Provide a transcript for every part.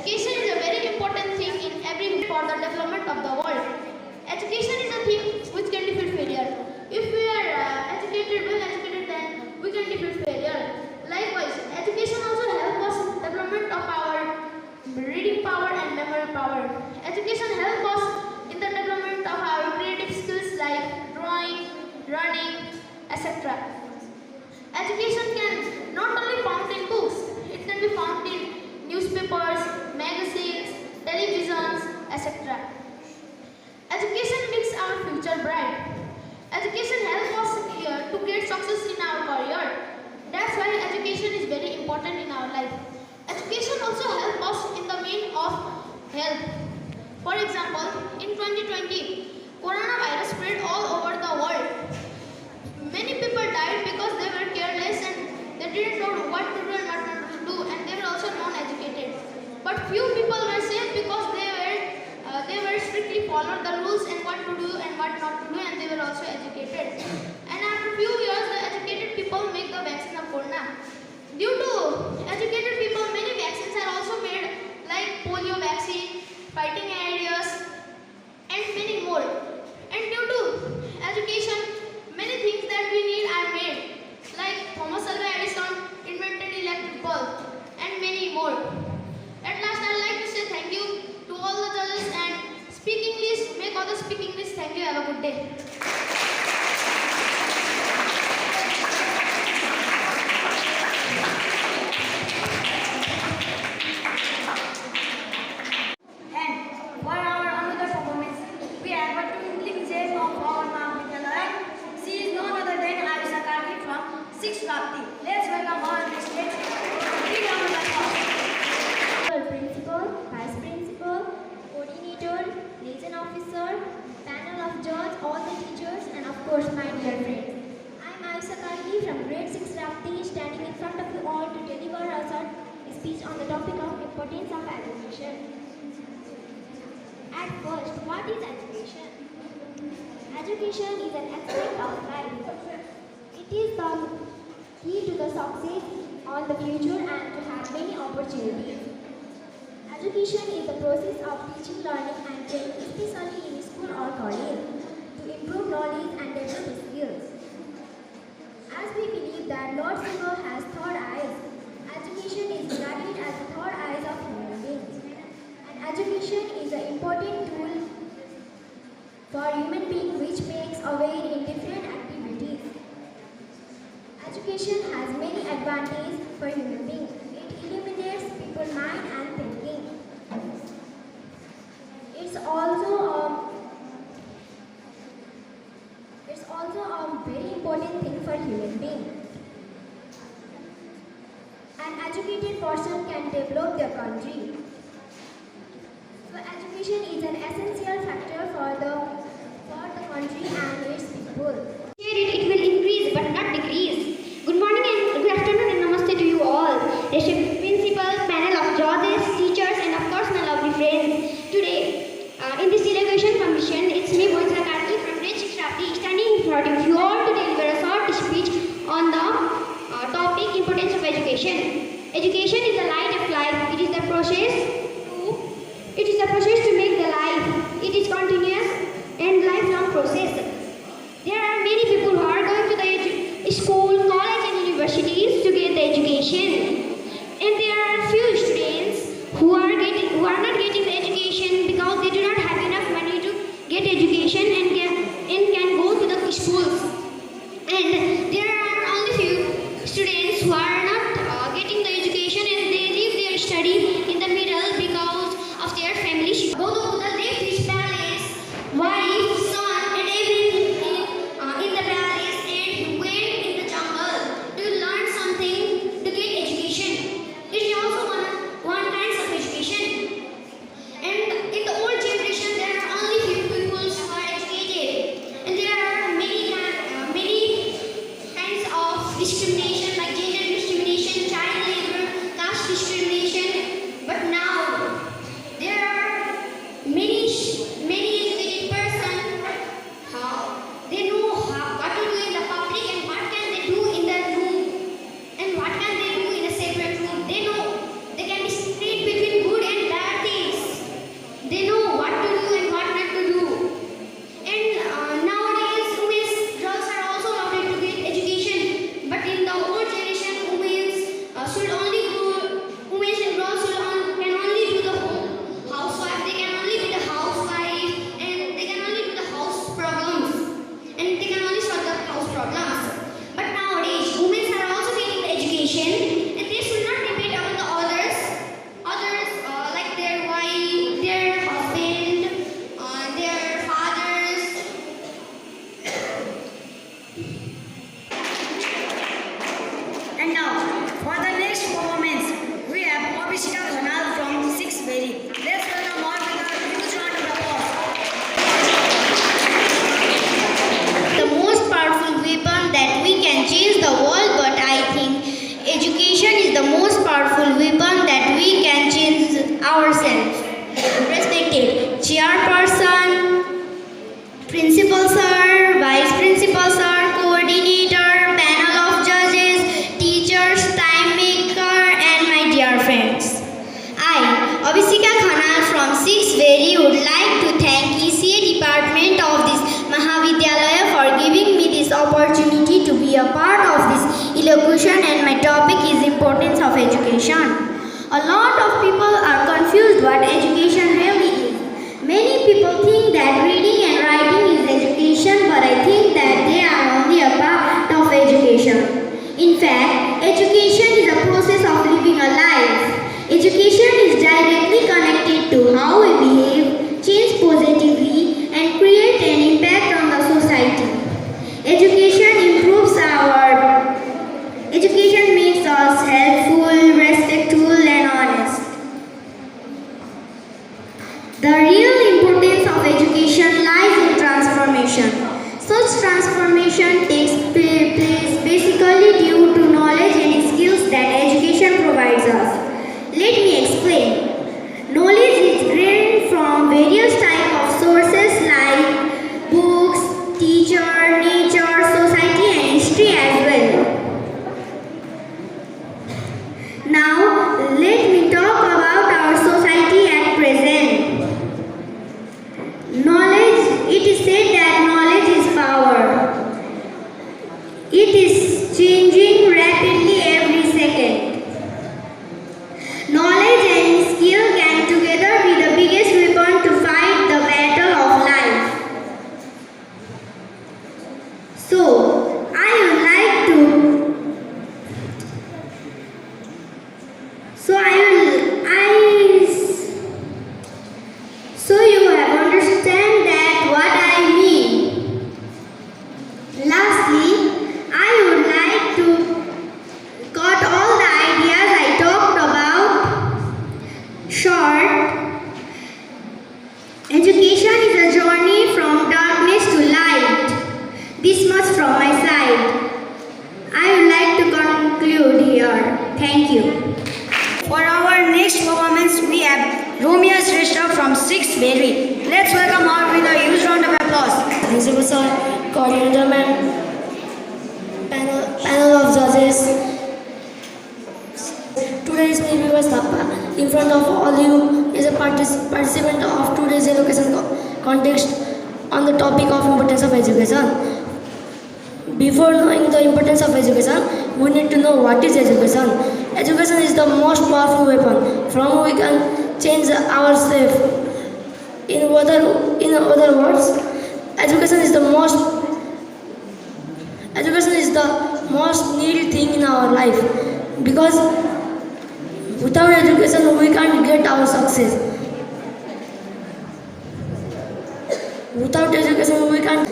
Education is a very important thing in every for the development of the world. Education is a thing which can defeat failure. If we are well educated, then we can defeat failure. Likewise, education also helps us in development of our reading power and memory power. Education helps us in the development of our creative skills like drawing, running, etc. Education can not only found in books, it can be found in newspapers, magazines, televisions, etc. Education makes our future bright. Education helps us to get success in our career. That's why education is very important in our life. Education also helps us in the mean of health. For example, in 2020, coronavirus spread all over the world. Many people died because they were careless and they didn't know what to do and what not to do, and they were also non-educated. But few people were safe because they were strictly followed the rules and what to do and what not to do, and they were also educated. And after few years, the educated people make the vaccine of corona. Due to educated people, many vaccines are also made, like polio vaccine, fighting areas, and many more. And due to education, many things that we need are made, like Thomas Alva Edison invented electric bulb, and many more. At last, I would like to say thank you to all the judges and speak English. Make others speak English. Thank you. Have a good day. Let's welcome all the students. Principal, Vice Principal, Coordinator, Liaison Officer, panel of judges, all the teachers, and of course my dear friends. I am Ayusha Kargi from grade 6 Rapti, standing in front of you all to deliver a short speech on the topic of importance of education. At first, what is education? Education is an aspect of life. It is the key to the success on the future and to have many opportunities. Education is the process of teaching, learning and training, especially in school or college, to improve knowledge and develop skills. As we believe that Lord Shiva has third eyes, education is regarded as the third eyes of human beings. And education is an important tool for human beings which makes a way in different activities. Education has many advantages for human beings. It illuminates people's mind and thinking. It's also a very important thing for human beings. An educated person can develop their country. So education is an essential factor for the country and its people. It will increase but not decrease. Good morning and good afternoon and namaste to you all. Respected principal, panel of judges, teachers and of course my lovely friends. Today, in this Elocution commission, it's me Moitra Karki from grade 6 Rapti standing in front of you all to deliver a short speech on the topic importance of education. Education is the light of life. It is the process to make the life. It is continuous and lifelong process. There are many people who are going to the school, college and universities to get the education. And there are few students who are not getting the education because they do not have enough money to get education and can go to the schools. And there are only few students who are not getting the education and they leave their study in the middle because of their family. Although Buddha left his palace, wife, son and everything in the palace, and he went in the jungle to learn something, to get education. It is also one kind of education. And in the old generation, there are only few people who are educated, and there are many kinds of discrimination, like gender discrimination, child labor, caste discrimination. But now there are many educated persons. They know what to do in the public and what can they do in the room and what can they do in a separate room. They know they can discriminate between good and bad from 6 Very. Let's welcome all with a huge round of applause. The most powerful weapon that we can change the world, but I think education is the most powerful weapon that we can change ourselves. Respected chairperson, principal sir, vice principal sir, coordinator, panel of judges, teachers, time maker, and my dear friends. I, Abhisika Khanal from 6 Very would like to thank ECA department of this Mahavidyalaya for giving me this opportunity to be a part of this elocution, and my topic is importance of education. A lot of people are confused what education really is. Many people think that reading and writing is education, but I think that they are only a part of education. In fact, education is a process of living a life. Education is directly connected to how we behave, change positively, and create an impact on the society. Education makes us helpful, respectful, and honest. The real importance of education lies in transformation. Such transformation takes place basically due to knowledge and skills that education provides us. Let me explain. Knowledge is gained from various types of sources like books, teacher, nature, society, and history as well. Now, let me talk about our society at present. Knowledge, it is said that knowledge is power. It is changing rapidly every second. Knowledge and skill can together be the biggest weapon to fight the battle of life. So, So you have understand that what I mean. Lastly, I would like to got all the ideas I talked about short. Education is a journey from darkness to light. This much from my side. I would like to conclude here. Thank you. For our next performance, we have Romeo Shrestha from 6 Very. Let's welcome her with a huge round of applause. Principal sir, coordinator ma'am, panel of judges. Today's me Vivastapa in front of all you is a participant of today's elocution context on the topic of importance of education. Before knowing the importance of education, we need to know what is education. Education is the most powerful weapon from which we can change ourselves. In other words, education is the most needed thing in our life, because without education we can't get our success. Without education we can't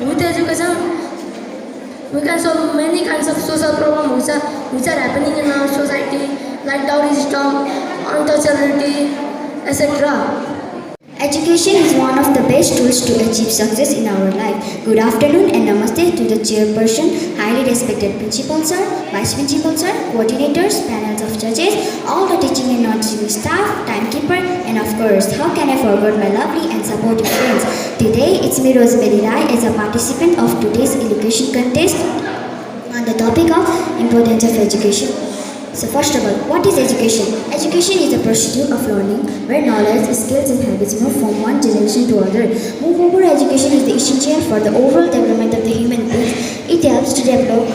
with education we can solve many kinds of social problems which are happening in our society, like dowry system, untouchability, etc. Education is one of the best tools to achieve success in our life. Good afternoon and namaste to the chairperson, highly respected principal sir, vice principal sir, coordinators, panels of judges, all the teaching and non-teaching staff, timekeeper, and of course, how can I forget my lovely and supportive friends. Today, it's me Rosemary Rai as a participant of today's elocution contest on the topic of importance of education. So first of all, what is education? Education is the pursuit of learning where knowledge, skills and habits move from one generation to another. Moreover, education is the essential for the overall development of the human beings. It helps to develop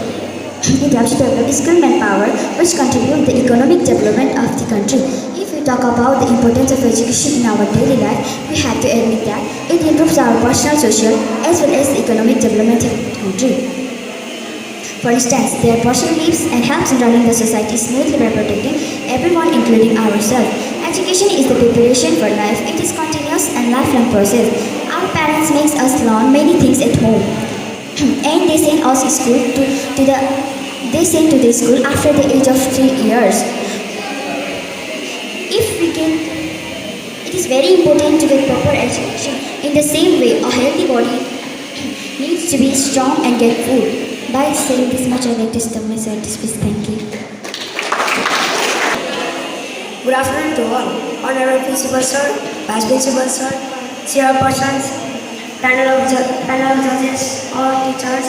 skill and power which contribute the economic development of the country. If we talk about the importance of education in our daily life, we have to admit that it improves our personal, social as well as the economic development of the country. For instance, their personal lives and helps in running the society smoothly by protecting everyone, including ourselves. Education is the preparation for life. It is continuous and lifelong process. Our parents make us learn many things at home, and they send us to school to the They sent to the school after the age of 3 years. It is very important to get proper education. In the same way, a healthy body needs to be strong and get food. By saying this much, I like to stop myself to speak. Thank you. Good afternoon to all. Honorable Principal Sir, Vice Principal Sir, Chairpersons, panel of judges, all teachers,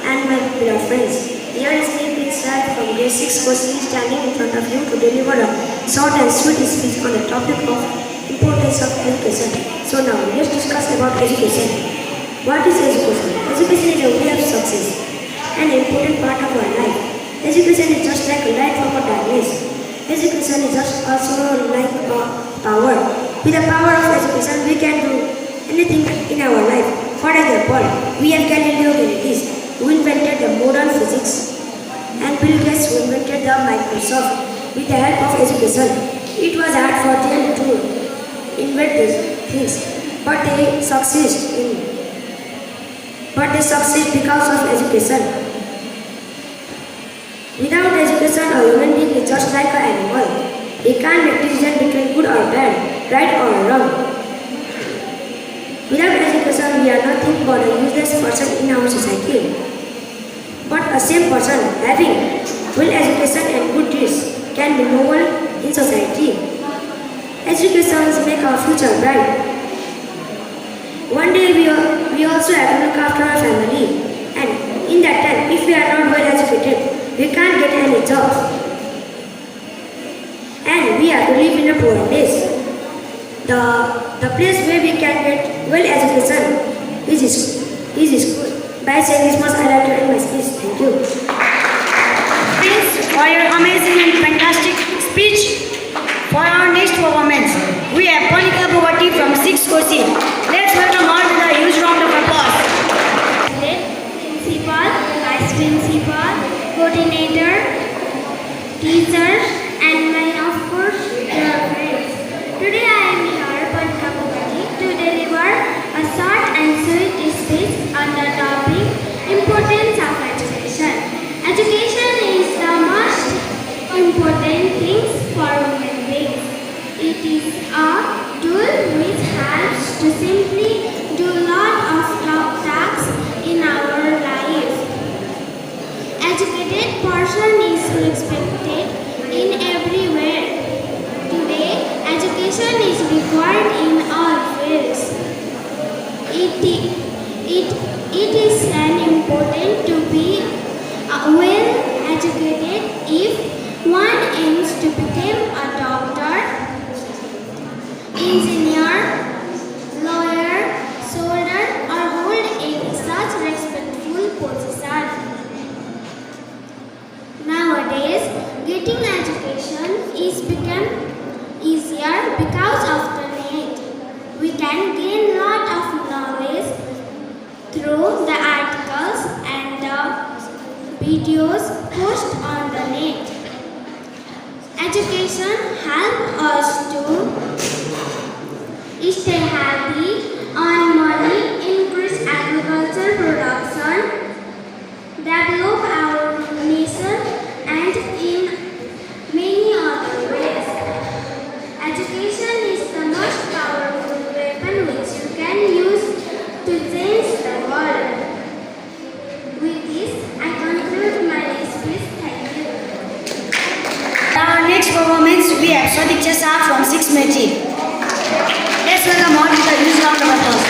and my dear friends. Here is me, Prince Rai from grade 6 course standing in front of you to deliver a short and sweet speech on the topic of importance of education. So now, let's discuss about education. What is education? Education is a way of success, an important part of our life. Education is just like a light from a darkness. Education is just also like a power. With the power of education, we can do anything in our life. For example, we have Galileo Galilei, who invented the modern physics, and Bill Gates, who invented the Microsoft. With the help of education, it was hard for them to invent these things, but they succeed because of education. Without education, a human being is just like an animal. He can't make decisions between good or bad, right or wrong. Without education, we are nothing but a useless person in our society. But a same person having well education and good deeds can be noble in society. Education makes our future bright. One day we also have to look after our family, and in that time, if we are not well educated, we can't get any jobs, and we have to live in a poor place. The place where we can get well education is school. By saying this much, I like to end my speech. Thank you. Prince, for your amazing and fantastic speech. For our next performance, we have Monica Bogati from 6th Kosi. Let's welcome her with a huge round of applause. Principal, Vice Principal, Coordinator, teachers, and my of course dear friends. Today I am here, Monica Bogati, to deliver a short and sweet speech on the topic importance of education. Education is the most important thing for human beings. It is a tool which helps to simply do a lot of tasks in our life. Educated person is respected in everywhere. Today, education is required in all fields. It is an important to be well educated if one aims to become a doctor, engineer, lawyer, soldier, or hold any such respectful position. Nowadays, getting education is become easier because of the net. We can gain lot of knowledge through the articles and the videos posted on the net. Education helps us to stay healthy, earn money, increase agriculture production, develop our nation, and in many other ways. Education is the most powerful weapon which you can use to change the world. With this, I conclude my speech. Thank you. Our next performance, we have Sadiq Chesa from 6th Meiji. Let's welcome her with a huge round of applause.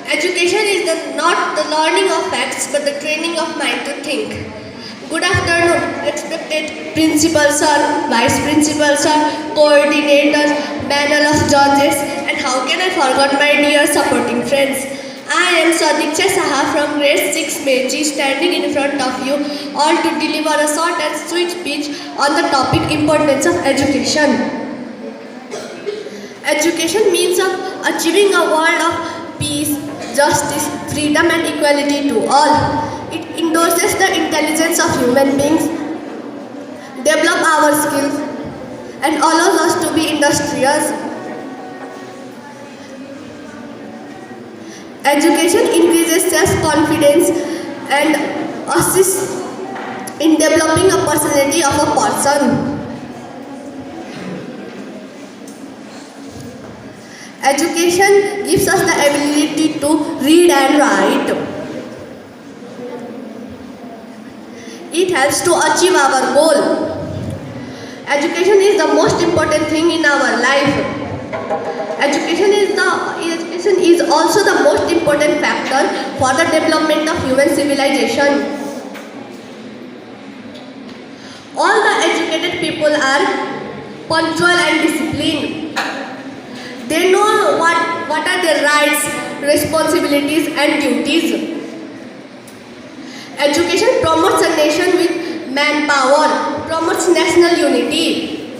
Education is not the learning of facts but the training of mind to think. Good afternoon, respected Principal Sir, Vice Principal Sir, Coordinators, panel of judges, and how can I forget my dear supporting friends. I am Sadiq Saha from grade 6 Meiji standing in front of you all to deliver a short and sweet speech on the topic importance of education. Education means of achieving a world of peace, justice, freedom and equality to all. It endorses the intelligence of human beings, develop our skills and allows us to be industrious. Education increases self-confidence and assists in developing a personality of a person. Education gives us the ability to read and write. It helps to achieve our goal. Education is the most important thing in our life. Education is also the most important factor for the development of human civilization. All the educated people are punctual and disciplined. They know what are their rights, responsibilities and duties. Education promotes a nation with manpower, promotes national unity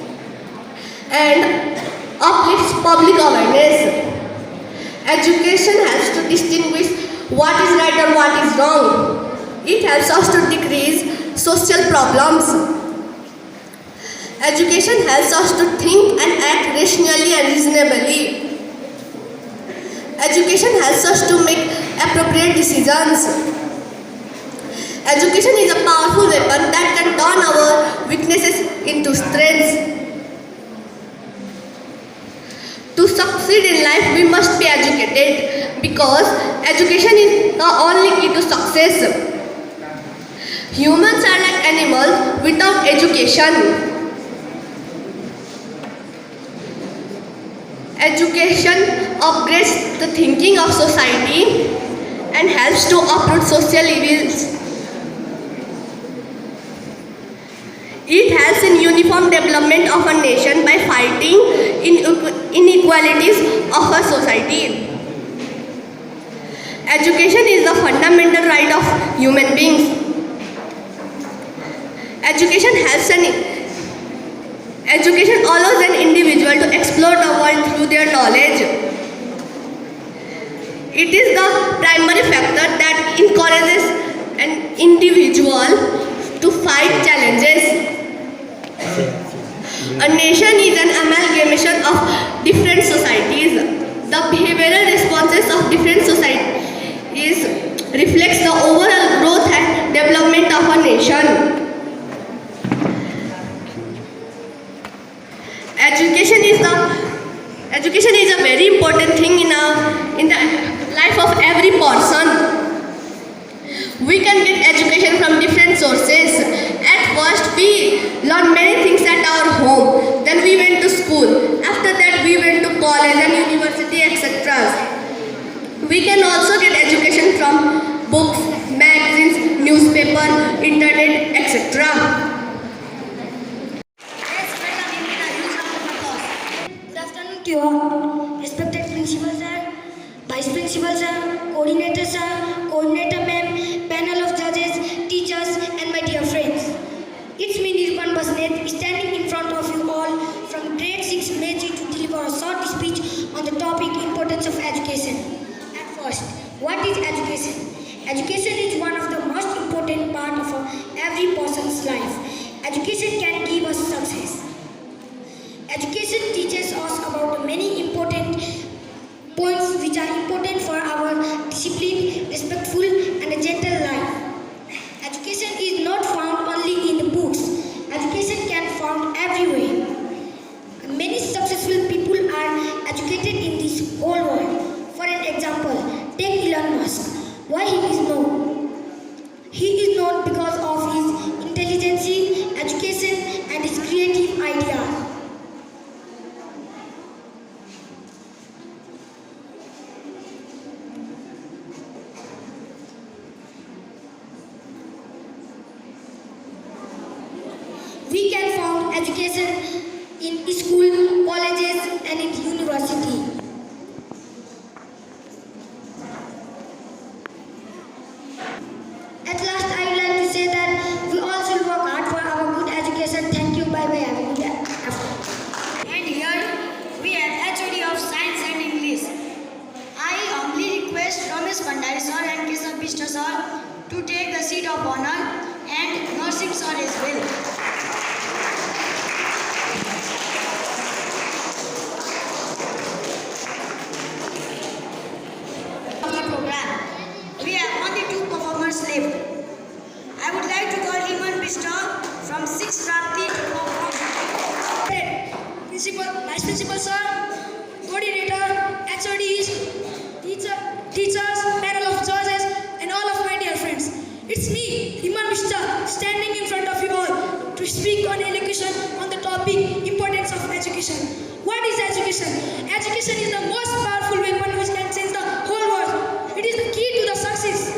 and uplifts public awareness. Education helps to distinguish what is right and what is wrong. It helps us to decrease social problems. Education helps us to think and act rationally and reasonably. Education helps us to make appropriate decisions. Education is a powerful weapon that can turn our weaknesses into strengths. To succeed in life, we must be educated because education is the only key to success. Humans are like animals without education. Education upgrades the thinking of society and helps to uproot social evils. It helps in uniform development of a nation by fighting inequalities of a society. Education is the fundamental right of human beings. Education allows an individual to explore the world through their knowledge. It is the primary factor that encourages an individual to fight challenges. A nation is an amalgamation of different societies. The behavioral responses of different societies reflects the overall growth and development of a nation. Education is a very important thing in the life of every person. We can get education from different sources. At first, we learned many things at our home. Then we went to school. After that, we went to college and university, etc. We can also get education from books, magazines, newspaper, internet, etc. Good afternoon to you all. Respected Principal Sir, Vice Principal Sir, Coordinator Sir, Coordinator Ma'am, panel of judges, teachers and my dear friends. It's me Nirpan Basnet standing in front of you all from grade 6 Meiji to deliver a short speech on the topic importance of education. At first, what is education? Education is one of the most important part of every person's life. Education can give us success. Education teaches us about many important points which are important for our discipline, respectful and a gentle life. Education is not found only in the books. Education can be found everywhere. Many successful people are educated in this whole world. For an example, take Elon Musk. Why he is known? He is known because of his intelligence, education and his creative ideas. We can find education in school, colleges and in university. At last, I would like to say that we all should work hard for our good education. Thank you. Bye-bye. Have a good afternoon. And here we have HOD of Science and English. I humbly request Ramesh Bhandari sir and Keshav Bishta sir to take the seat of honor and Nursing sir as well. Program. We have only two performers left. Rapti to perform. Principal, Vice Principal Sir, Coordinator, HODs, teachers, panel of judges, and all of my dear friends. It's me, Himan Mishra, standing in front of you all to speak on elocution on the topic importance of education. What is education? Education is the most powerful weapon which can change the whole world. It is the key to the success.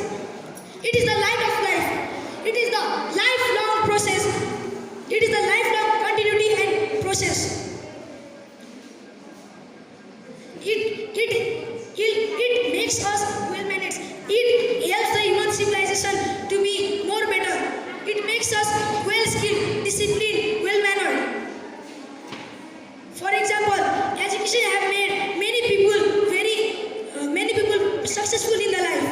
It is the light of life. It is the lifelong process. It is the lifelong continuity and process. It makes us well managed. It helps the human civilization to be more better. It makes us well skilled, disciplined, well mannered. For example, education have made many people successful in their life.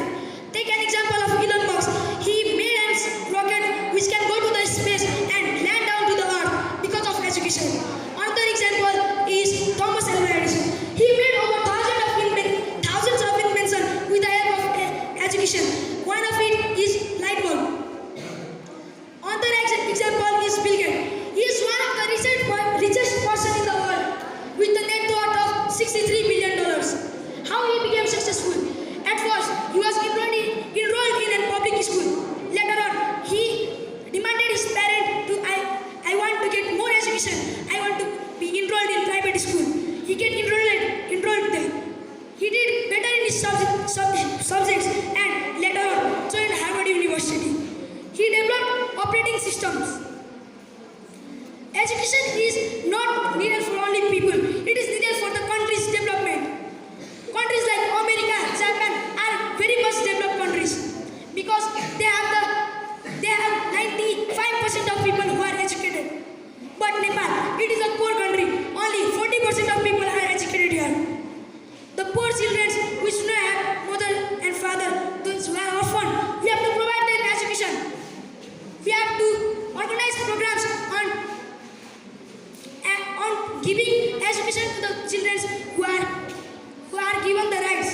Take an example of Elon Musk. He made a rocket which can go to the space and land down to the earth because of education. Another example is Thomas Alva Edison. He made over thousands of inventions with the help of education. One of it is light bulb. Another example is Bill Gates. He is one of the richest person in the world with a net worth of $63 billion. How he became successful? At first, he was enrolled in a public school. Later on, he demanded his parents to, I want to get more education. I want to be enrolled in private school. He get enrolled there. He did better in his subjects and later on joined Harvard University. He developed operating systems. Education is not needed for only people. It is needed for the country's development. Countries like America, Japan are very much developed countries because they have 95% of people who are educated. But Nepal, it is a poor country. Only 40% of people are educated here. The poor children which do not have mother and father, those who are orphan, we have to provide them education. We have to organize programs on giving education to the children who are given the rights.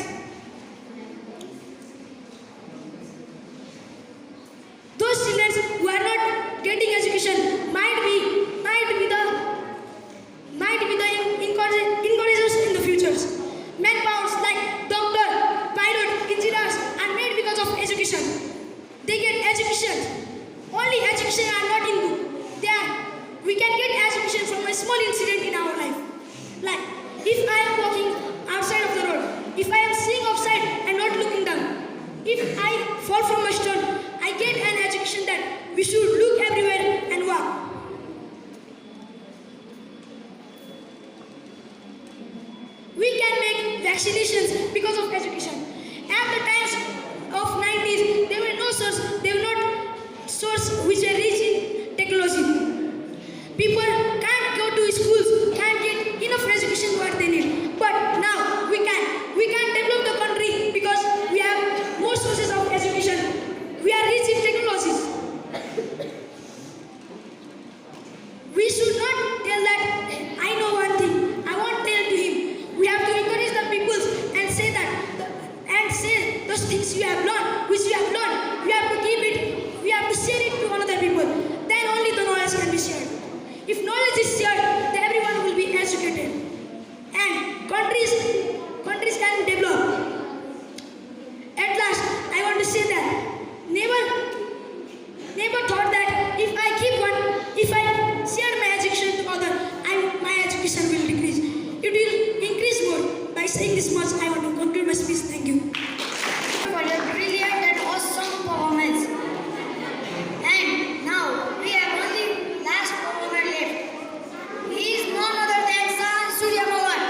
Those children who are not getting education might be the encouragers in the future. Manpowers like doctor, pilot, engineers are made because of education. They get education. Only education are not in book. We can get education from a small incident in our life. Like if I am walking outside of the road, if I am seeing outside and not looking down, if I fall from a stone, I get an education that we should look everywhere and walk. We can make vaccinations because of education. At the times of 90s, there were not source which were rich in technology. People can't go to schools, can't get enough education what they need. But now we can develop the country because we have more sources of education. We are rich in technologies. We should not tell that I know one thing. I won't tell to him. We have to encourage the people and say those things you have learned, which you have learned. We have to give it. We have to share it to other people. Then only the knowledge can be shared. If knowledge is shared, then everyone will be educated. And countries can develop. At last, I want to say that never thought that if I share my education to others, my education will decrease. It will increase more. By saying this much, I want to conclude my speech. Thank you. For your brilliant and awesome performance. And now we have only last performer left. He is none other than Surya Mohan.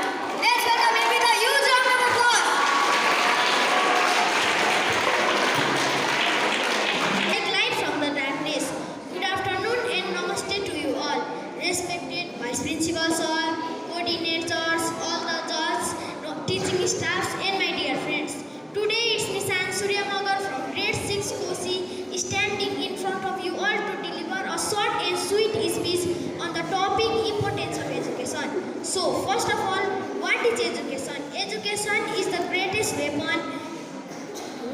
Let's welcome him with a huge round of applause. Take light from the darkness. Good afternoon and namaste to you all. Respected Vice Principal Sir, coordinators, all the judges, teaching staffs and my dear friends. Today it's Miss Surya Mohan from grade 6 Kosi standing in front of you all to deliver a short and sweet speech on the topic importance of education. So first of all, what is education? Education is the greatest weapon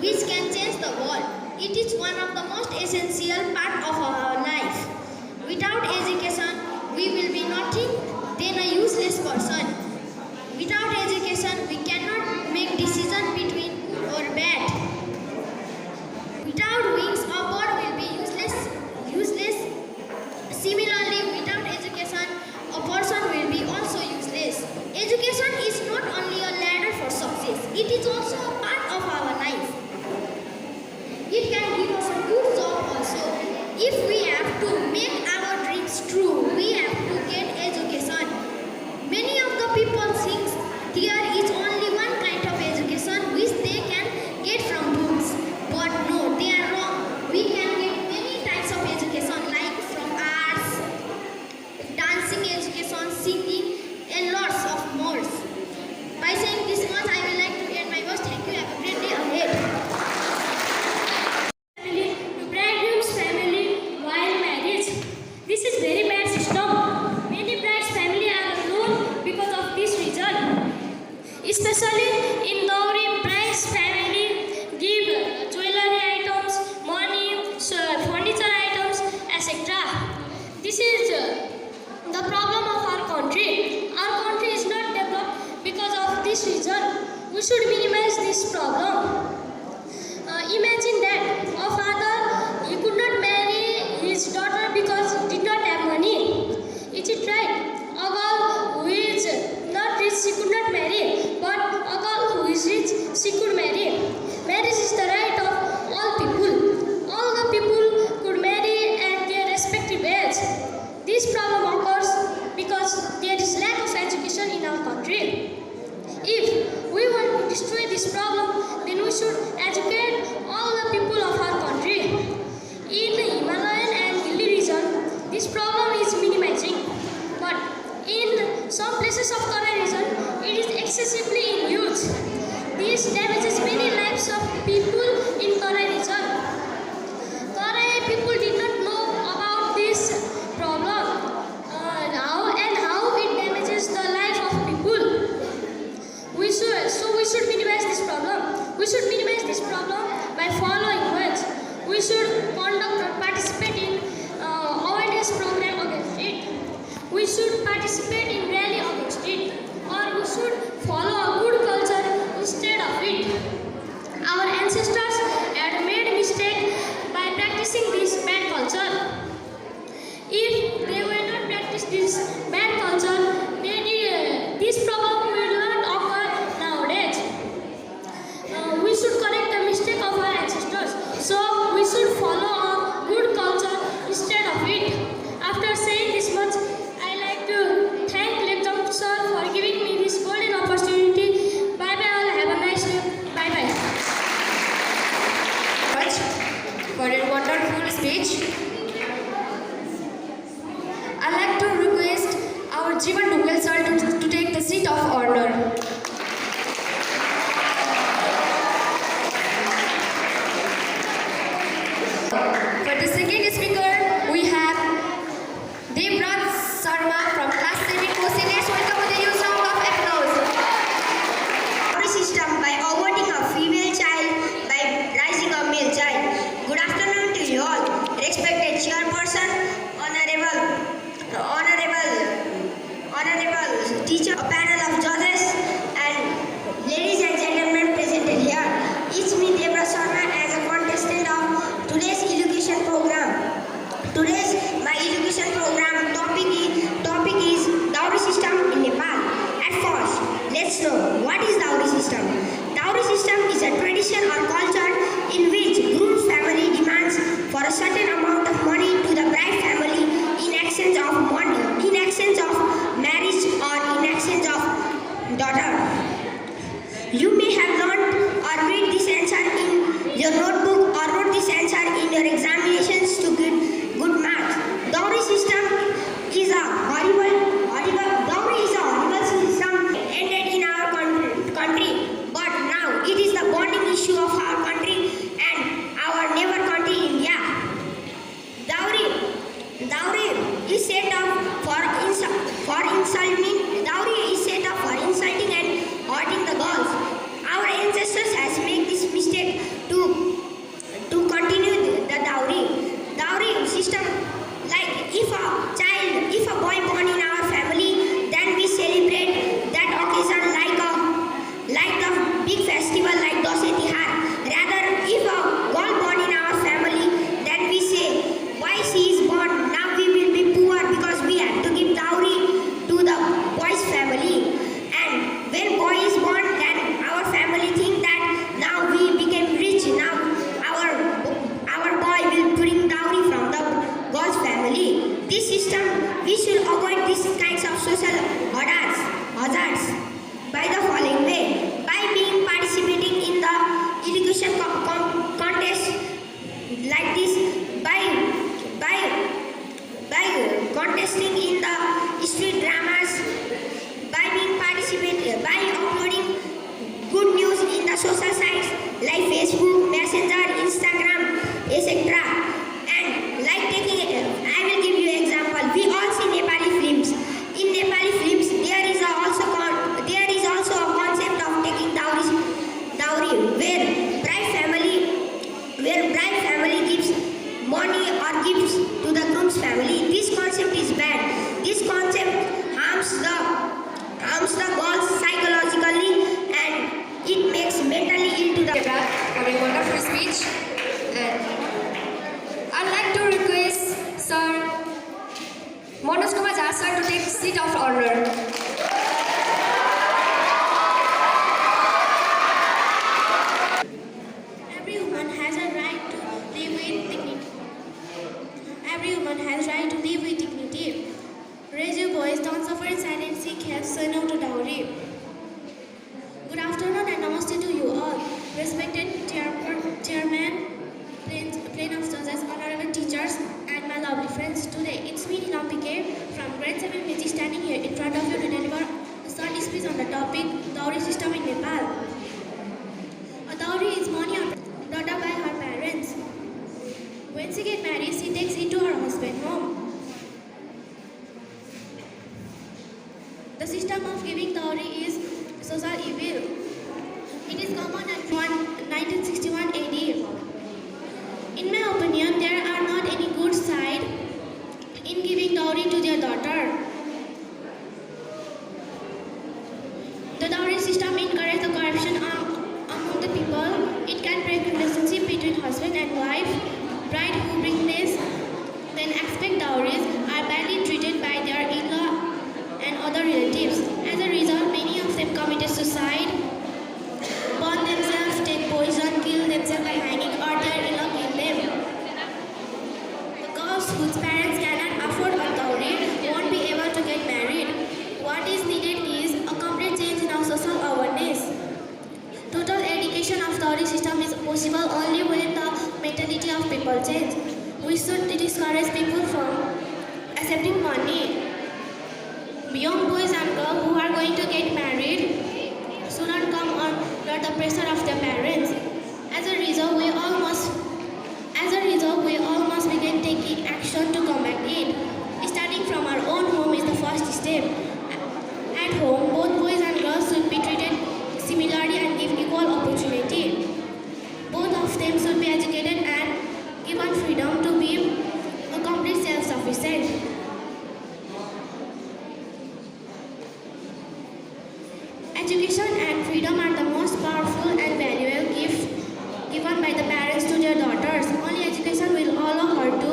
which can change the world. It is one of the most essential part of our life. Without education, we will be nothing than a useless person. Without education, we cannot make decision between good or bad. Without wings, a bird will be useless. Similarly, without education, a person will be also useless. Education is not only a ladder for success, it is also a part of our life. It can give us a good job also. If we have to make our dreams true, we have to get education. Many of the people think there is only one kind of education which they can get from books. But no, they are wrong. We can get many types of education like from arts, dancing education, singing and lots of more. By saying this much, I would like to end my words. Thank you. Have a great day ahead. Bridegroom's family while marriage. This is very bad system. Many brides' family are alone because of this reason. Especially in dowry, bride's family give jewelry items, money, furniture items, etc. This is the problem of our country. Our country is not developed because of this reason. We should minimize this problem. Imagine that a father he could not marry his daughter because he did not have money. Is it right? A girl who is not rich, she could not marry, but a girl who is rich, she could marry. Marriage is the right of all people. All the people could marry at their respective age. This problem occurs because there is lack of education in our country. If we want to destroy this problem, then we should educate all the people of our country. In the Himalayan and hilly region, this problem is minimizing. But in some places of Tarai region, it is excessively in use. This damages many lives of people in Tarai region. Tarai people did not know about this problem. How it damages the life of people. We should minimize this problem. We should minimize this problem by following words. We should conduct or participate in awareness program against it. We should participate in rally against it. Or we should follow a good culture instead of it. Our ancestors had made a mistake by practicing this bad culture. If they were not practice this bad culture, then this problem will not occur nowadays. We should correct the mistake of our ancestors. So we should follow a good culture instead of it. After saying this much, I like to thank Lecturer sir for giving me this golden opportunity. Bye bye all. Have a nice day. Bye bye. For a wonderful speech. I'd like to request our Jivan Dungal sir to take the seat of honor. For the second speaker, we have Devraj Sharma from class 7 Kosi. Let's welcome with a huge round of applause. Our system by awarding a female child by raising a male child. Good afternoon to you all. Respected chairperson, honorable teacher, a panel of judges, and ladies and gentlemen presented here. It's me Devraj Sharma as a contestant of today's Elocution program. Today's my Elocution program topic is dowry system in Nepal. At first, let's know what is dowry system. Dowry system is a tradition or culture in which groom's family demands for a certain amount of money to the bride family in exchange of marriage or in exchange of daughter. You may have learned or read this answer in your notebook or wrote this answer in your examinations to get good marks. Dowry system is a horrible system ended in our country, but now it is the bonding issue of our country and our neighbor country India. Dowry is set up for insulting and hurting the girls. Our ancestors has made this mistake to continue the dowry. ask her to take seat of honor. Every woman has a right to live with dignity. Every woman has right to live with dignity. Raise your voice, don't suffer in silence, seek help, say no to dowry. Good afternoon and namaste to you all. Respected chairman, plain of judges, honorable teachers, and my lovely friends. Today, it's me, Nilambike, from grade 7 PG, standing here in front of you to deliver a short speech on the topic dowry system in Nepal. A dowry is money brought up by her parents. When she gets married, she takes it to her husband's home. The system of giving dowry is social evil. It is common at 1961 AD. In my opinion, there are not any good side in giving dowry to their daughter. The dowry system encourages the corruption among the people. It can break relationship between husband and wife. Bride who bring this, then expect dowries, are badly treated by their in-law and other relatives. As a result, many of them committed suicide, burn themselves, take poison, kill themselves by hanging, or their in-law kill them. The girls whose parents cannot afford a dowry won't be able to get married. What is needed is a complete change in our social awareness. Total eradication of dowry system is possible only when the mentality of people change. We should discourage people from accepting money. Young boys and girls who are going to get married should not come under the pressure of their parents. As a result, we all must begin taking action to combat it. Starting from our own home is the first step. At home, both boys and girls should be treated similarly and given equal opportunity. Both of them should be educated and given freedom to be a complete self-sufficient. Education and freedom are the most powerful and valuable gifts given by the parents to their daughters. Only education will allow her to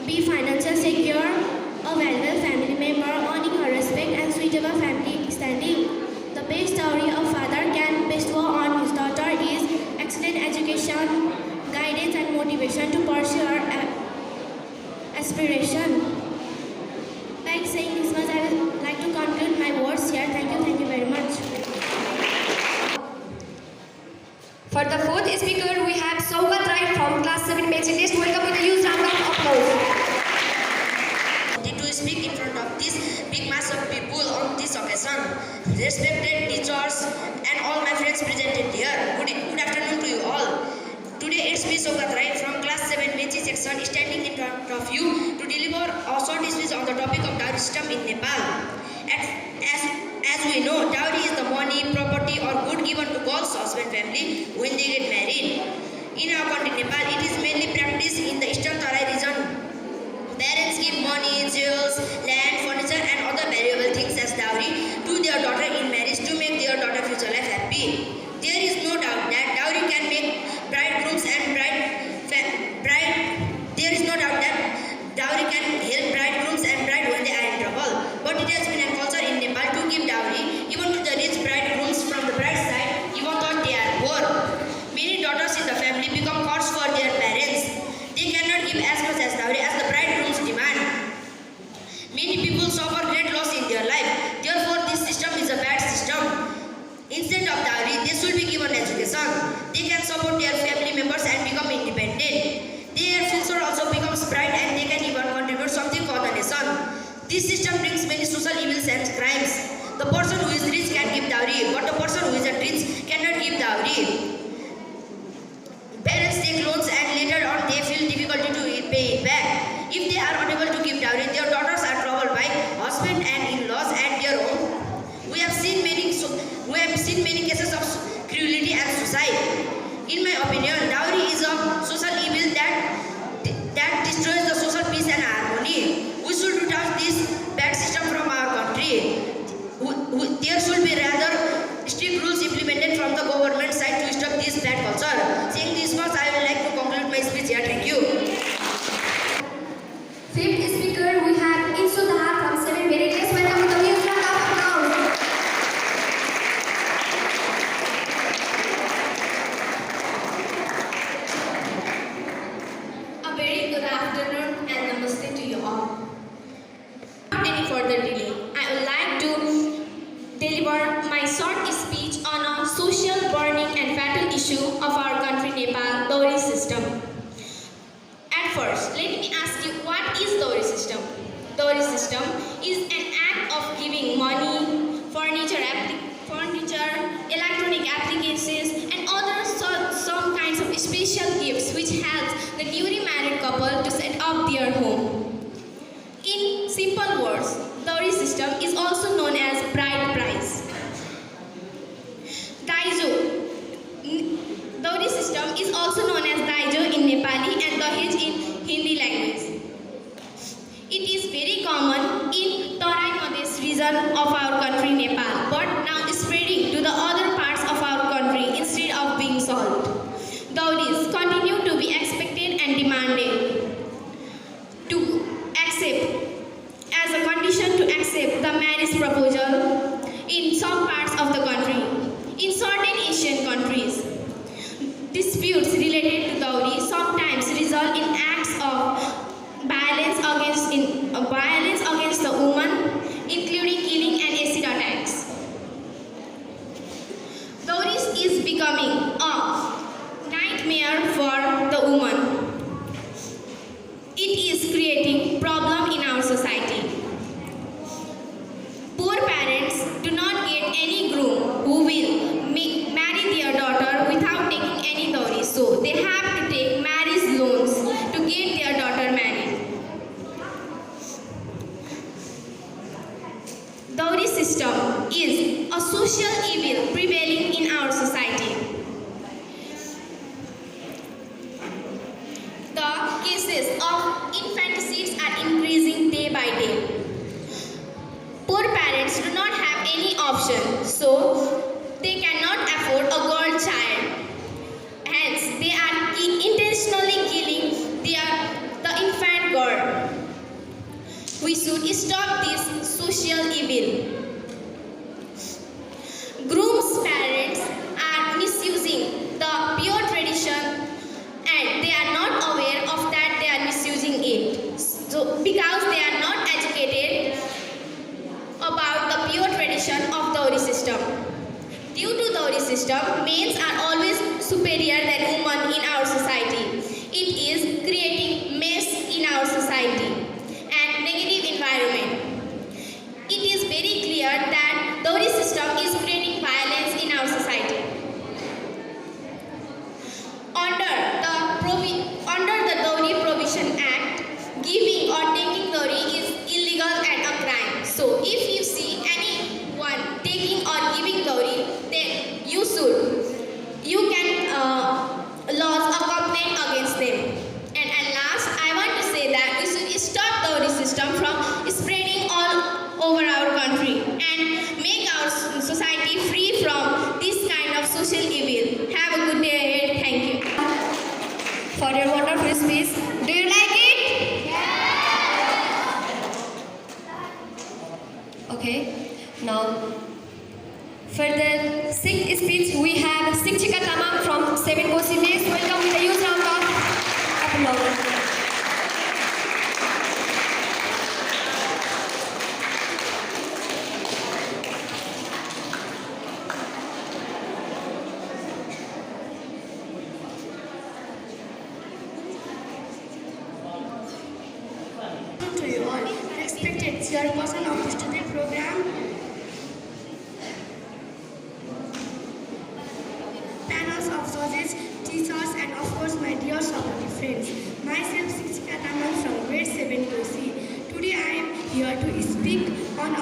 be financially secure, a valuable family member, earning her respect and suitable family standing. The best dowry a father can bestow on his daughter is excellent education, guidance and motivation to pursue her aspiration. By saying this much, I would like to conclude my words here. Thank you very much. For the fourth speaker, we have Saugat Rai from class 7 Basic Test. Welcome with a huge round of applause. To speak in front of this big mass of people on this occasion. Respected teachers and all my friends presented here. Good afternoon to you all. Today it's me Saugat Rai from class 7 Benchi section standing in front of you to deliver a short speech on the topic of dowry system in Nepal. As we know, dowry is the money, property or good given to girls' husband family when they get married. In our country Nepal, it is mainly practiced in the Eastern Tarai region. Parents give money, jewels, land, furniture and other valuable things as dowry to their daughter in marriage to make their daughter future life happy. There is no doubt that dowry can make bridegrooms and there is no doubt that dowry can help bridegrooms and bride when they are in trouble. But it has been a culture in Nepal to give dowry even to the rich bridegrooms from the bride side even though they are poor. Many daughters in the family become curse for their parents. They cannot give as much as dowry as the bridegrooms demand. Many people suffer great loss in their life. Therefore, this system is a bad system. Instead of dowry, they should be given education. They can support their family members and become independent. Their future also becomes bright and they can even contribute something for the nation. This system brings many social evils and crimes. The person who is rich can give dowry, but the person who is rich cannot give dowry. Parents take loans and later on they feel difficulty to pay it back. If they are unable to give dowry, their daughters are troubled by husband and in-laws at their home. We have seen many cases of cruelty and suicide. In my opinion, dowry is a social evil that destroys the social peace and harmony. We should root out this bad system from our country. There should be rather strict rules implemented from the government side to stop this bad culture. Saying this much, I would like to conclude my speech here. Thank you. Fifth speaker, we have system. At first, let me ask you, what is dowry system? Dowry system is an act of giving money, furniture, electronic appliances, and other some kinds of special gifts which helps the newly married couple to set up their home. In simple words, dowry system is also known as bride price. Dowry system is also known as Daijo in Nepali and Dahej in Hindi language. It is very common in Tarai Madesh region of our country Nepal, but now spreading to the other parts of our country instead of being solved. Dowries continue to be expected and demanded to accept as a condition to accept the marriage proposal in some parts of the country. In certain Asian countries, disputes related to dowry sometimes result in acts of violence against the woman, including killing and acid attacks. Dowry is becoming a nightmare for the woman. It is creating problem in our society. Poor parents do not get any groom who will marry their daughter without taking any dowry, so they have to take marriage loans to get their daughter married. Dowry system is a social evil prevailing in our society. The cases of infanticides are increasing day by day. Poor parents do not have any option, so they cannot afford a girl child. Hence, they are intentionally killing the infant girl. We should stop this social evil. Groom's parents are misusing the pure tradition and they are not aware of that they are misusing it. So, because they are not educated about the pure tradition of dowry system. Due to dowry system, males are always superior than women in our society. It is creating mess in our society and negative environment. It is very clear that dowry system is creating violence in our society. Under the Dowry Prohibition Act, giving or taking dowry is illegal and a crime. So if you see anyone taking or giving dowry, then you can lodge a complaint against them. And at last, I want to say that we should stop dowry system from spreading all over our country and make our society free from this kind of social evil. Have a good day ahead. Thank you. For your wonderful speech. Do you like it? Yeah. Okay. Now, for the sixth speech, we have Sikchika Tamam from 7 Kosi Days. Welcome with a huge round of applause. To you all, respected chairperson of the student program, panels of judges, teachers, and of course my dear supportive friends. Myself, Sikchika Tamam from grade 7 Kosi. Today I am here to speak on a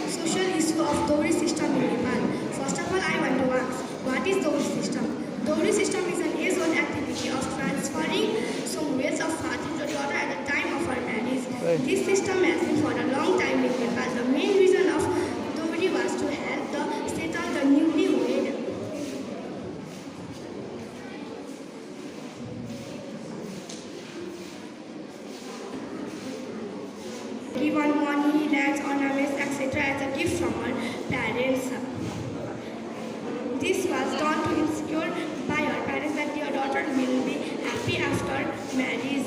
social issue of dowry system in Nepal. First of all, I want to ask, what is dowry system? Dowry system is an age-old activity of transferring some wealth of father to daughter at the time of her marriage. This system has been for a long time in Nepal. The main reason of dowry was to help settle the newlywed. Given money, lands, ornaments, etc. as a gift from her parents. This was done to ensure by her parents that their daughter will be happy after marriage.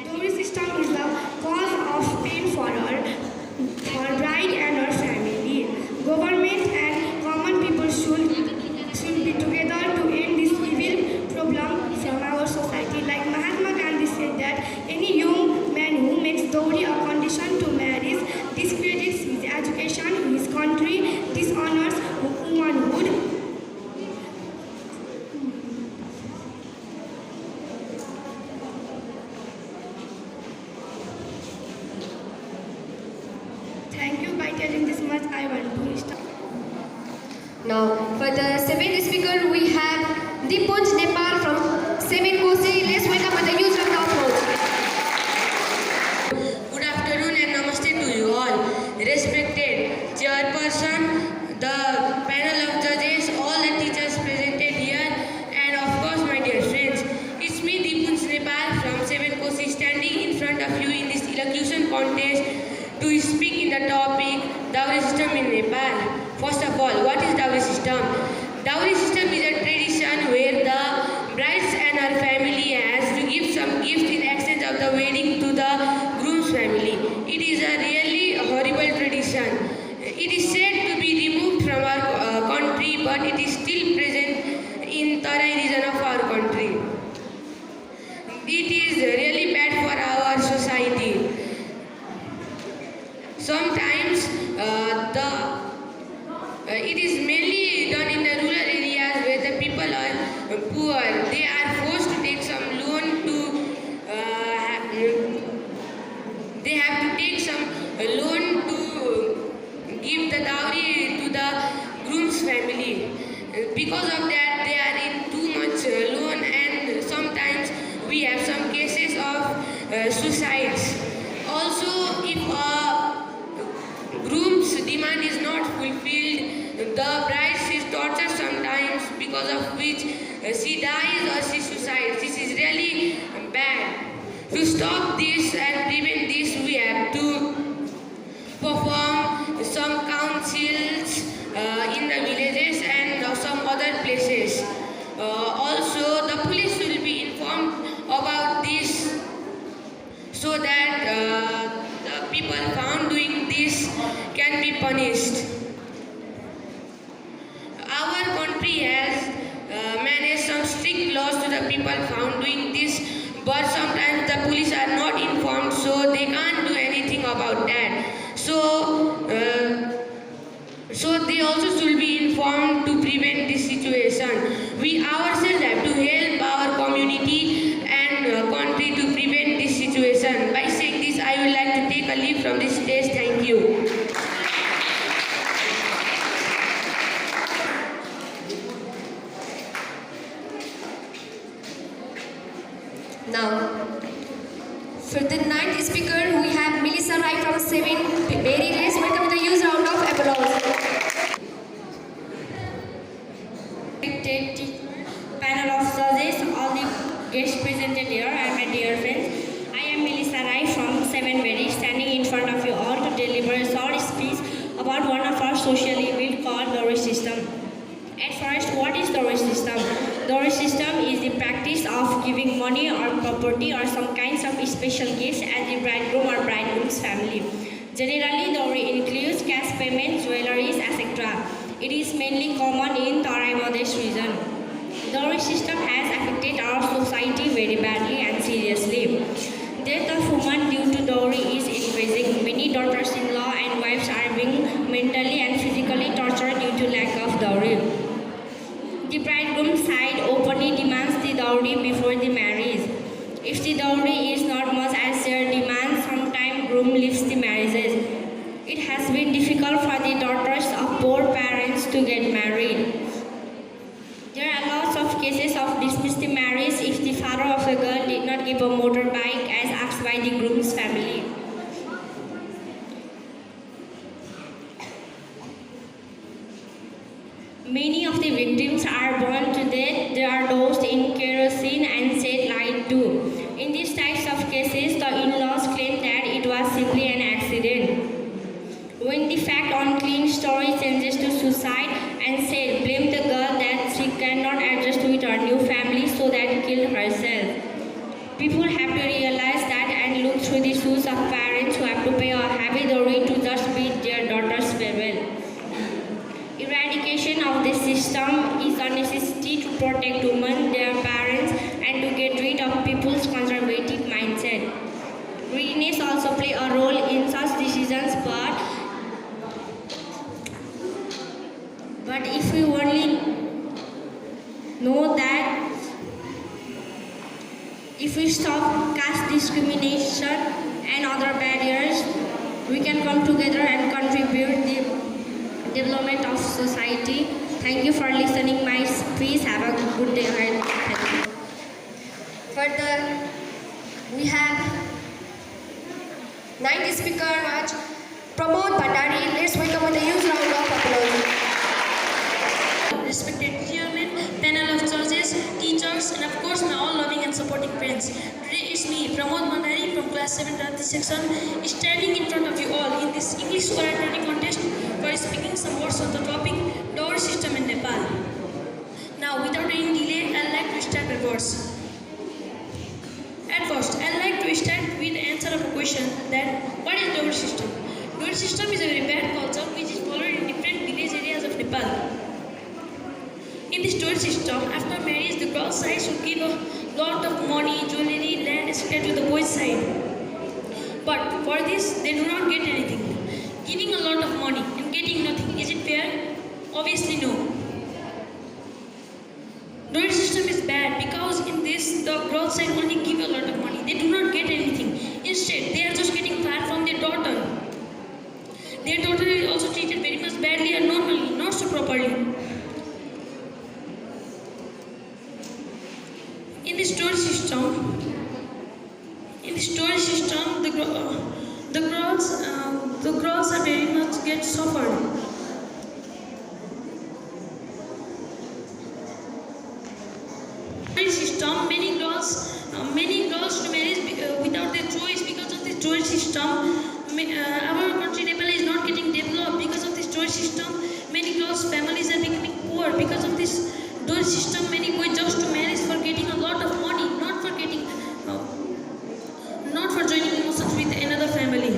Dowry system is the cause of pain for her bride and her family. Government and common people should be together to end this it is really bad for our society. Sometimes it is mainly done in the rural areas where the people are poor. They are forced to take some loan to they have to take some loan to give the dowry to the groom's family. Because of that, they are in too much loan, and sometimes we have some cases of suicides. Also, if groom's demand is not fulfilled, the bride is tortured sometimes, because of which she dies or she suicides. This is really bad. To stop this and prevent this, we have to perform some councils in the villages and some other places. Also, the police will be informed about this, so that the people found doing this can be punished. Our country has managed some strict laws to the people found doing this, but sometimes the police are not informed, so they can't do anything about that. So they also should be informed to prevent this situation. We ourselves have to help our community and country to prevent this situation. By saying this, I would like to take a leave from this stage. Thank you. Now, for the ninth speaker, we have Melissa Rai from 7 Berry Race. Welcome to the huge round of applause. Panel of judges, all the guests presented here, and my dear friends. I am Melissa Rai from 7 Berry, standing in front of you all to deliver a short speech about one of our social events called dowry system. At first, what is dowry system? Dowry system is the practice of giving money or property or some kinds of special gifts as the bridegroom or bridegroom's family. Generally, dowry includes cash payments, jewelries, etc. It is mainly common in Tarai Madesh region. Dowry system has affected our society very badly and seriously. Death of women due to dowry is increasing. Many daughters-in-law and wives are being mentally and physically tortured due to lack of dowry. The bridegroom side openly demands the dowry before the marriage. If the dowry is not much as their demand, sometimes groom leaves the marriages. It has been difficult for the daughters of poor parents to get married. There are lots of cases of dismissed marriage if the father of a girl did not give a motorbike as asked by the groom's family. Many of the victims are burned to death. They are doused in kerosene and set light too. In these types of cases, the in-laws claim that it was simply an accident. When the fact unclean story changes to suicide and said blame the girl that she cannot adjust with her new family so that killed herself. People have to realize that and look through the shoes of parents who have to pay a heavy dowry to just bid their daughter's farewell. Eradication of this system is a necessity to protect women, their parents, and to get rid of people's conservative mindset. Greediness also play a role in such decisions, but if we only know that if we stop caste discrimination and other barriers, we can come together and contribute the development of society. Thank you for listening my speech. Have a good day ahead. Thank you. Further, we have ninth speaker Raj Pramod Bhandari. Let's welcome with a huge round of applause. Respected chairman, panel of judges, teachers, and of course my all loving and supporting friends. Today is me, Pramod Bhandari from class 7 Rati section, standing in front of you all in this English oratory contest for speaking some words on the topic dowry system in Nepal. Now, without any delay, I'd like to start my words. At first, I'd like to start with the answer of a question that what is dowry system? Dowry system is a very bad culture which is followed in different village areas of Nepal. In this dowry system, after marriage, the girl's side should give a lot of money, jewelry, escalate to the boys' side. But for this, they do not get anything. Giving a lot of money and getting nothing, is it fair? Obviously no. Dowry system is bad because in this, the girls' side only give a lot of money. They do not get anything. Instead, they are just getting fat from their daughter. Their daughter is also treated very much badly and normally, not so properly. In this dowry system, the girls are very much get suffered. System, many girls to marry without their choice because of this dowry system. Our country Nepal is not getting developed because of this dowry system. Many girls' families are becoming poor because of this dowry system. Many go just to marriage for getting a lot of money, not for joining emotions with another family.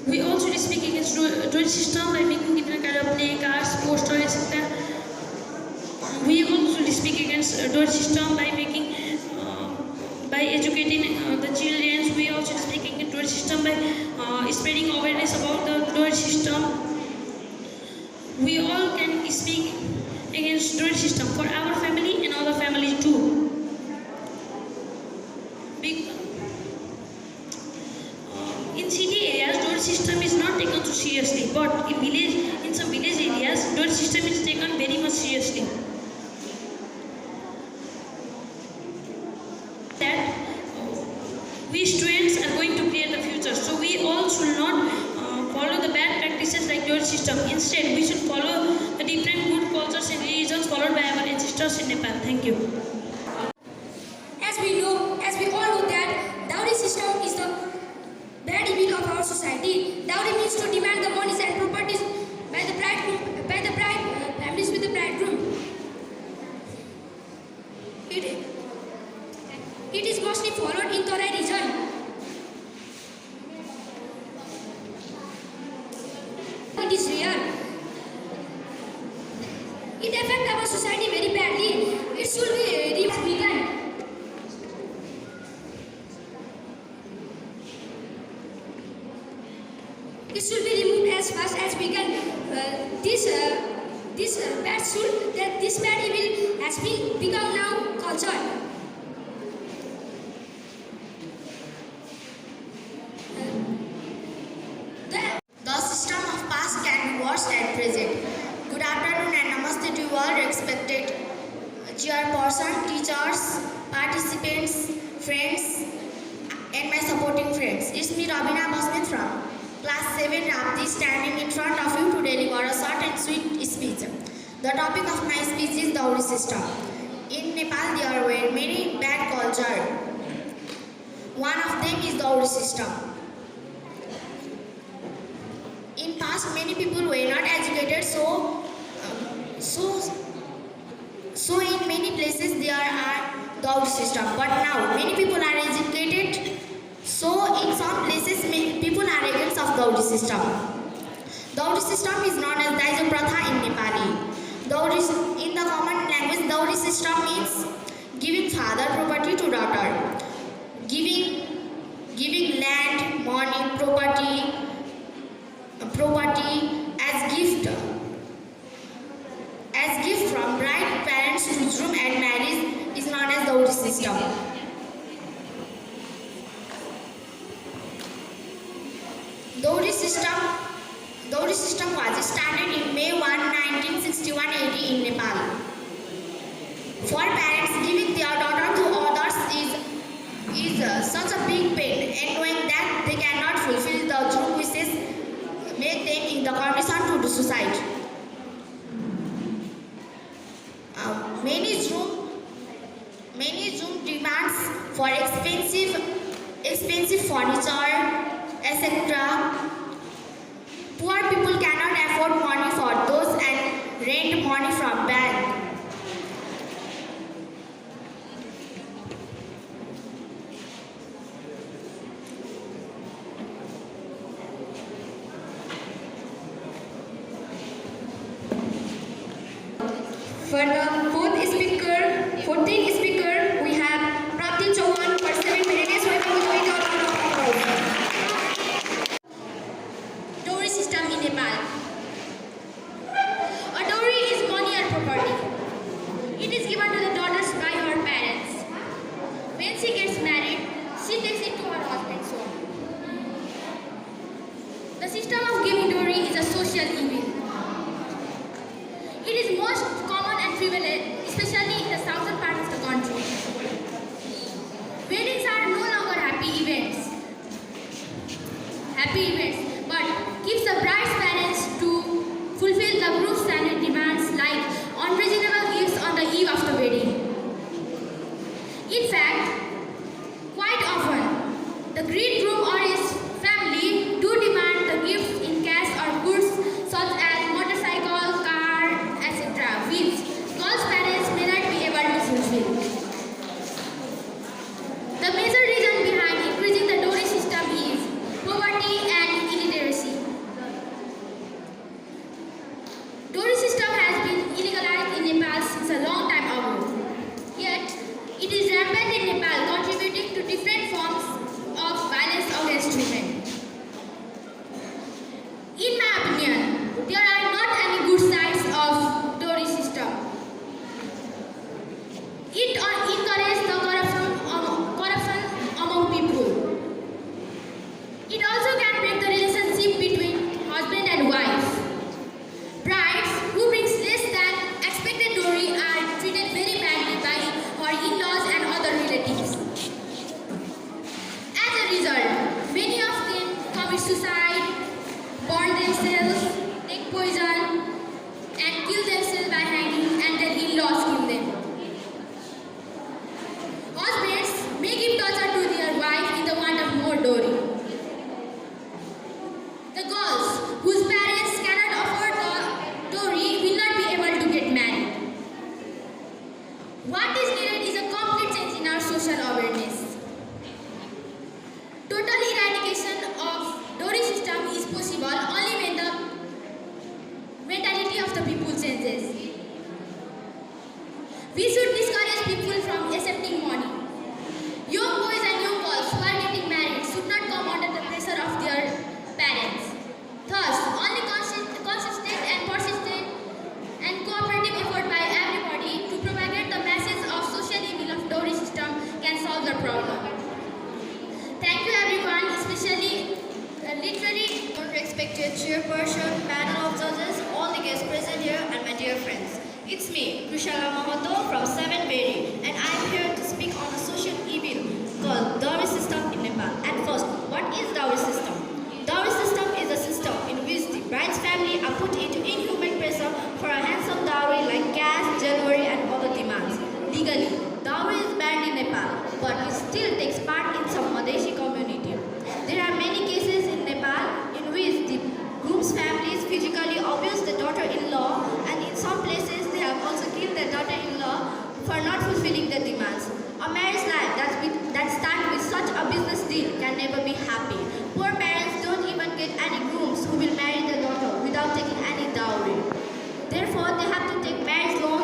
We also speak against dowry system by making different kind of play cards, posters, etc. We also speak against dowry system by by educating the children. We also speak against dowry system by spreading awareness about the dowry system. We all can speak against dowry system for our family and other families too. In city areas, dowry system is not taken too seriously, but in some village areas, dowry system is taken very much seriously. We students are going to create the future, so we all should not follow the bad practices like dowry system. Instead, we should follow the different good cultures and religions followed by our ancestors in Nepal. Thank you. As we all know that dowry system is the bad image of our society. Dowry means to demand the monies and properties by the bride families with the bridegroom. It is mostly followed in Tarai region. It is rare. It affects our society very badly. It should be vegan. It should be removed as fast as we can. This bad evil has become now culture. The system of past can be worse at present. Good afternoon and namaste to you all respected chairperson, teachers, participants, friends, and my supporting friends. It's me Rabina Basmet from Class 7 Rapti standing in front of you to deliver a short and sweet speech. The topic of my speech is dowry system. In Nepal there were many bad culture. One of them is dowry system. In past many people were not educated, so in many places there are dowry system. But now many people are educated, so in some places people are against of dowry system. Dowry system is known as Daiju Pratha in Nepali. Dowry, in the common language, dowry system means giving father property to daughter, giving land, money, property as gift from bride parents to groom at marriage is known as dowry system. Dowry system was started in May 1, 1961 AD in Nepal. For parents, giving their daughter to others is such a big pain, and knowing that they cannot fulfill the true wishes make them in the condition to do suicide. Many Zoom demands for expensive furniture, etc. Poor people cannot afford money for those and rent money from bank. For the 14th speaker, we prevalent, especially in the southern part of the country. Weddings are no longer happy events, but keeps the bride's parents to fulfill the groom's standard demands like unreasonable gifts on the eve of the wedding. In fact, quite often, the groom or his family do demand the gifts in cash or goods such as motorcycle, car, etc., which girls' parents may not be able to fulfill. The major reason behind increasing the dowry system is poverty and illiteracy. Dowry system has been illegalized in Nepal since a long time ago. Yet, it is rampant in Nepal, contributing to different forms of violence against women. In my opinion, there are not any good sides of dowry system. It encourages the corruption among people. It also can break the relationship between husband and wife. Brides who brings less than expected dowry are treated very badly by her in-laws and other relatives. As a result, many of them commit suicide, burn themselves, take poison, and kill themselves by hanging, and their in-laws kill them. Husbands may give torture to their wife in the want of more dowry. The girls whose parents cannot afford the dowry will not be able to get married. What is needed is a complete change in our social awareness. Total eradication of dowry system is possible only when the mentality of the people changes. We should discourage people from accepting money. Young boys and young girls who are getting married should not come under the pressure of their parents. Thus, only consistent and persistent and cooperative effort by everybody to propagate the message of social evil of dowry system can solve the problem. Thank you everyone, especially literary Respected chairperson, panel of judges, all the guests present here, and my dear friends. It's me, Krishala Mahato from 7 Berry, and I'm here to speak on a social evil called dowry system in Nepal. At first, what is dowry system? Dowry system is a system in which the bride's family are put into inhuman pressure for a handsome dowry like cash, jewelry, and other demands. Legally, dowry is banned in Nepal, but it still takes part in some Madhesi community. There are many cases in Nepal in which the groom's families physically abuse the daughter-in-law, and in some places they have also killed their daughter-in-law for not fulfilling their demands. A marriage life that starts with such a business deal can never be happy. Poor parents don't even get any grooms who will marry their daughter without taking any dowry. Therefore, they have to take marriage loans